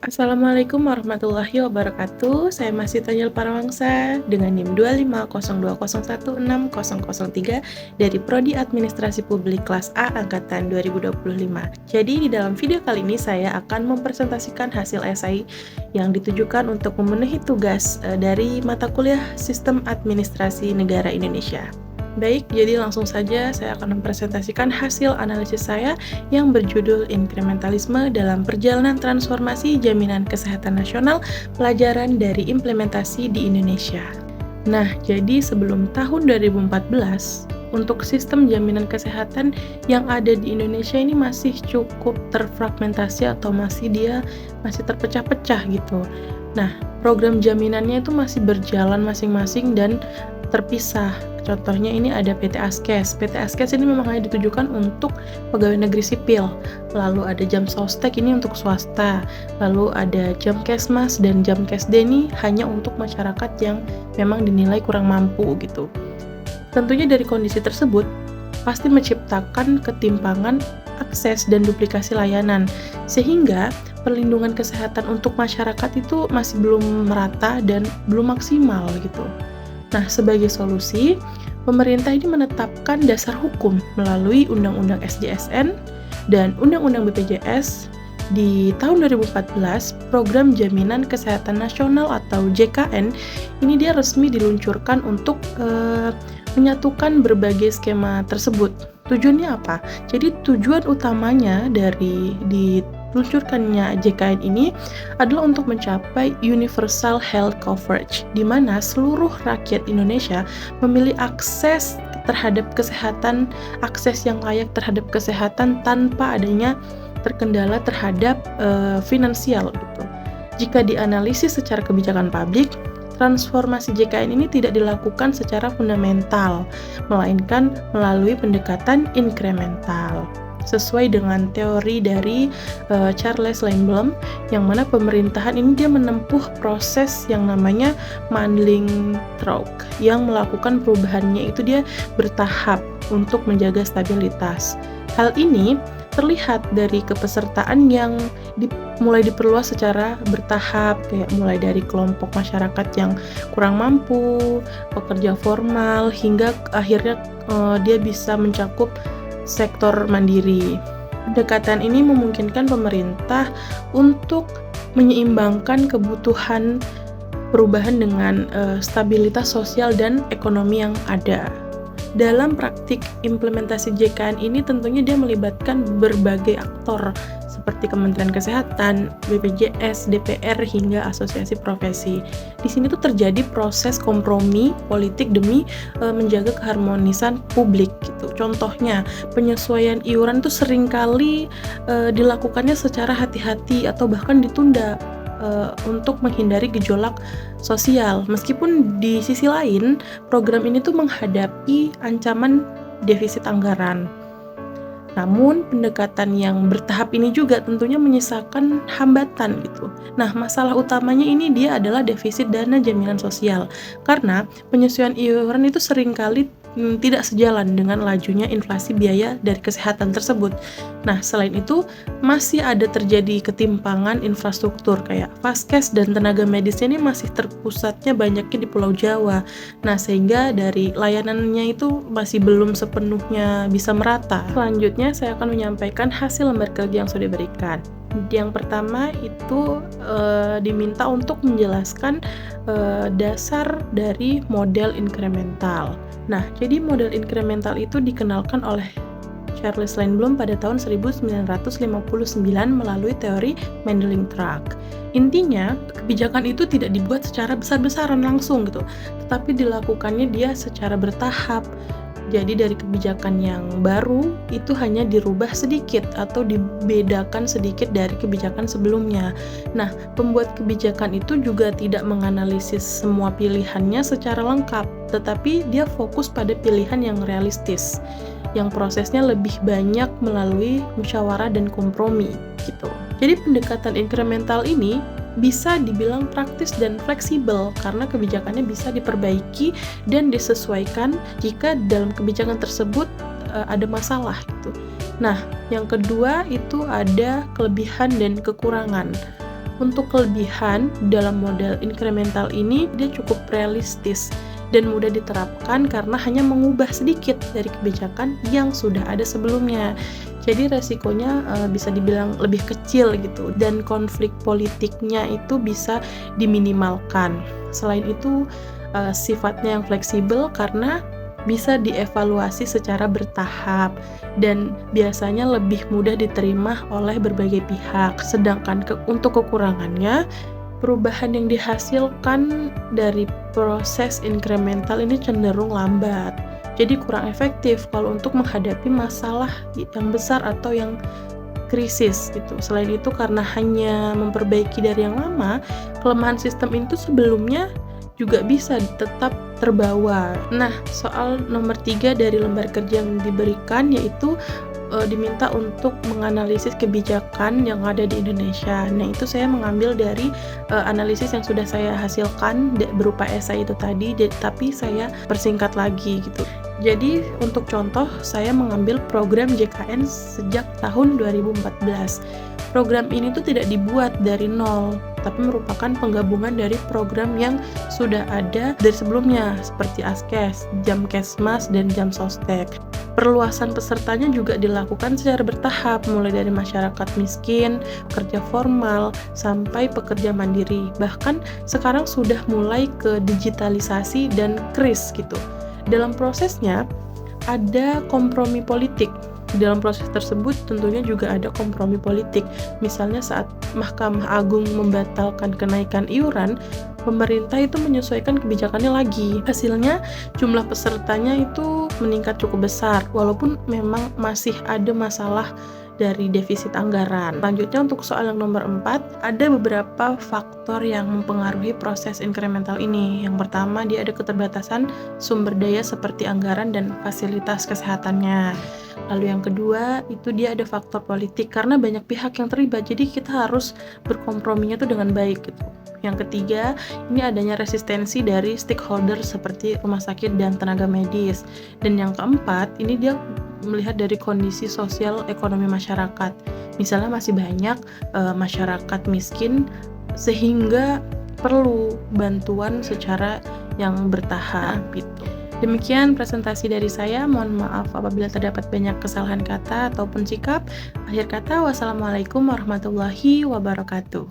Assalamualaikum warahmatullahi wabarakatuh. Saya masih Tanyel Parawangsa dengan NIM 25020160003 dari Prodi Administrasi Publik kelas A angkatan 2025. Jadi di dalam video kali ini saya akan mempresentasikan hasil esai yang ditujukan untuk memenuhi tugas dari mata kuliah Sistem Administrasi Negara Indonesia. Baik, jadi langsung saja saya akan mempresentasikan hasil analisis saya yang berjudul Inkrementalisme dalam Perjalanan Transformasi Jaminan Kesehatan Nasional, Pelajaran dari Implementasi di Indonesia. Nah, jadi sebelum tahun 2014, untuk sistem jaminan kesehatan yang ada di Indonesia ini masih cukup terfragmentasi atau masih terpecah-pecah gitu. Nah, program jaminannya itu masih berjalan masing-masing dan terpisah. Contohnya ini ada PT Askes. PT Askes ini memang hanya ditujukan untuk pegawai negeri sipil. Lalu ada Jam Sostek ini untuk swasta. Lalu ada Jam Kesmas dan Jam Kesde ini hanya untuk masyarakat yang memang dinilai kurang mampu gitu. Tentunya dari kondisi tersebut pasti menciptakan ketimpangan akses dan duplikasi layanan, sehingga perlindungan kesehatan untuk masyarakat itu masih belum merata dan belum maksimal gitu. Nah, sebagai solusi, pemerintah ini menetapkan dasar hukum melalui Undang-Undang SJSN dan Undang-Undang BPJS. Di tahun 2014, Program Jaminan Kesehatan Nasional atau JKN ini dia resmi diluncurkan untuk menyatukan berbagai skema tersebut. Tujuannya apa? Jadi tujuan utamanya dari diluncurkannya JKN ini adalah untuk mencapai universal health coverage, di mana seluruh rakyat Indonesia memiliki akses terhadap kesehatan, akses yang layak terhadap kesehatan tanpa adanya terkendala terhadap finansial gitu. Jika dianalisis secara kebijakan publik, transformasi JKN ini tidak dilakukan secara fundamental, melainkan melalui pendekatan inkremental. Sesuai dengan teori dari Charles Lindblom, yang mana pemerintahan ini dia menempuh proses yang namanya Mandelbrot, yang melakukan perubahannya itu dia bertahap untuk menjaga stabilitas. Hal ini terlihat dari kepesertaan yang mulai diperluas secara bertahap, kayak mulai dari kelompok masyarakat yang kurang mampu, pekerja formal, hingga akhirnya dia bisa mencakup sektor mandiri. Pendekatan ini memungkinkan pemerintah untuk menyeimbangkan kebutuhan perubahan dengan stabilitas sosial dan ekonomi yang ada. Dalam praktik implementasi JKN ini tentunya dia melibatkan berbagai aktor seperti Kementerian Kesehatan, BPJS, DPR, hingga asosiasi profesi. Di sini tuh terjadi proses kompromi politik demi menjaga keharmonisan publik gitu. Contohnya, penyesuaian iuran itu seringkali dilakukannya secara hati-hati atau bahkan ditunda untuk menghindari gejolak sosial. Meskipun di sisi lain, program ini tuh menghadapi ancaman defisit anggaran. Namun, pendekatan yang bertahap ini juga tentunya menyisakan hambatan gitu. Nah, masalah utamanya ini dia adalah defisit dana jaminan sosial. Karena penyesuaian iuran itu seringkali tidak sejalan dengan lajunya inflasi biaya dari kesehatan tersebut. Nah, selain itu masih ada terjadi ketimpangan infrastruktur kayak vaskes dan tenaga medisnya ini masih terpusatnya banyaknya di Pulau Jawa. Nah, sehingga dari layanannya itu masih belum sepenuhnya bisa merata. Selanjutnya saya akan menyampaikan hasil lembar kerja yang sudah diberikan. Yang pertama itu diminta untuk menjelaskan dasar dari model inkremental. Nah, jadi model inkremental itu dikenalkan oleh Charles Lindblom pada tahun 1959 melalui teori Mandelbrot. Intinya, kebijakan itu tidak dibuat secara besar-besaran langsung gitu, tetapi dilakukannya dia secara bertahap. Jadi dari kebijakan yang baru itu hanya dirubah sedikit atau dibedakan sedikit dari kebijakan sebelumnya. Nah, pembuat kebijakan itu juga tidak menganalisis semua pilihannya secara lengkap, tetapi dia fokus pada pilihan yang realistis, yang prosesnya lebih banyak melalui musyawarah dan kompromi gitu. Jadi pendekatan inkremental ini bisa dibilang praktis dan fleksibel karena kebijakannya bisa diperbaiki dan disesuaikan jika dalam kebijakan tersebut ada masalah gitu. Nah, yang kedua itu ada kelebihan dan kekurangan. Untuk kelebihan dalam model incremental ini, dia cukup realistis dan mudah diterapkan karena hanya mengubah sedikit dari kebijakan yang sudah ada sebelumnya. Jadi resikonya bisa dibilang lebih kecil gitu, dan konflik politiknya itu bisa diminimalkan. Selain itu sifatnya yang fleksibel karena bisa dievaluasi secara bertahap dan biasanya lebih mudah diterima oleh berbagai pihak. Sedangkan untuk kekurangannya, perubahan yang dihasilkan dari proses incremental ini cenderung lambat. Jadi kurang efektif kalau untuk menghadapi masalah yang besar atau yang krisis gitu. Selain itu karena hanya memperbaiki dari yang lama, kelemahan sistem itu sebelumnya juga bisa tetap terbawa. Nah, soal nomor 3 dari lembar kerja yang diberikan yaitu diminta untuk menganalisis kebijakan yang ada di Indonesia. Nah, itu saya mengambil dari analisis yang sudah saya hasilkan berupa esai itu tadi, tapi saya persingkat lagi gitu. Jadi, untuk contoh, saya mengambil program JKN sejak tahun 2014. Program ini tuh tidak dibuat dari nol, tapi merupakan penggabungan dari program yang sudah ada dari sebelumnya, seperti Askes, Jamkesmas, dan Jamsostek. Perluasan pesertanya juga dilakukan secara bertahap, mulai dari masyarakat miskin, pekerja formal, sampai pekerja mandiri. Bahkan sekarang sudah mulai ke digitalisasi dan KRIS gitu. Dalam prosesnya ada kompromi politik. Dalam proses tersebut tentunya juga ada kompromi politik. Misalnya saat Mahkamah Agung membatalkan kenaikan iuran, pemerintah itu menyesuaikan kebijakannya lagi. Hasilnya jumlah pesertanya itu meningkat cukup besar, walaupun memang masih ada masalah dari defisit anggaran. Selanjutnya untuk soal yang nomor 4, ada beberapa faktor yang mempengaruhi proses incremental ini. Yang pertama, dia ada keterbatasan sumber daya seperti anggaran dan fasilitas kesehatannya. Lalu yang kedua, itu dia ada faktor politik karena banyak pihak yang terlibat, jadi kita harus berkomprominya tuh dengan baik gitu. Yang ketiga, ini adanya resistensi dari stakeholder seperti rumah sakit dan tenaga medis. Dan yang keempat, ini dia melihat dari kondisi sosial ekonomi masyarakat. Misalnya masih banyak masyarakat miskin sehingga perlu bantuan secara yang bertahap gitu. Demikian presentasi dari saya. Mohon maaf apabila terdapat banyak kesalahan kata ataupun sikap. Akhir kata, wassalamualaikum warahmatullahi wabarakatuh.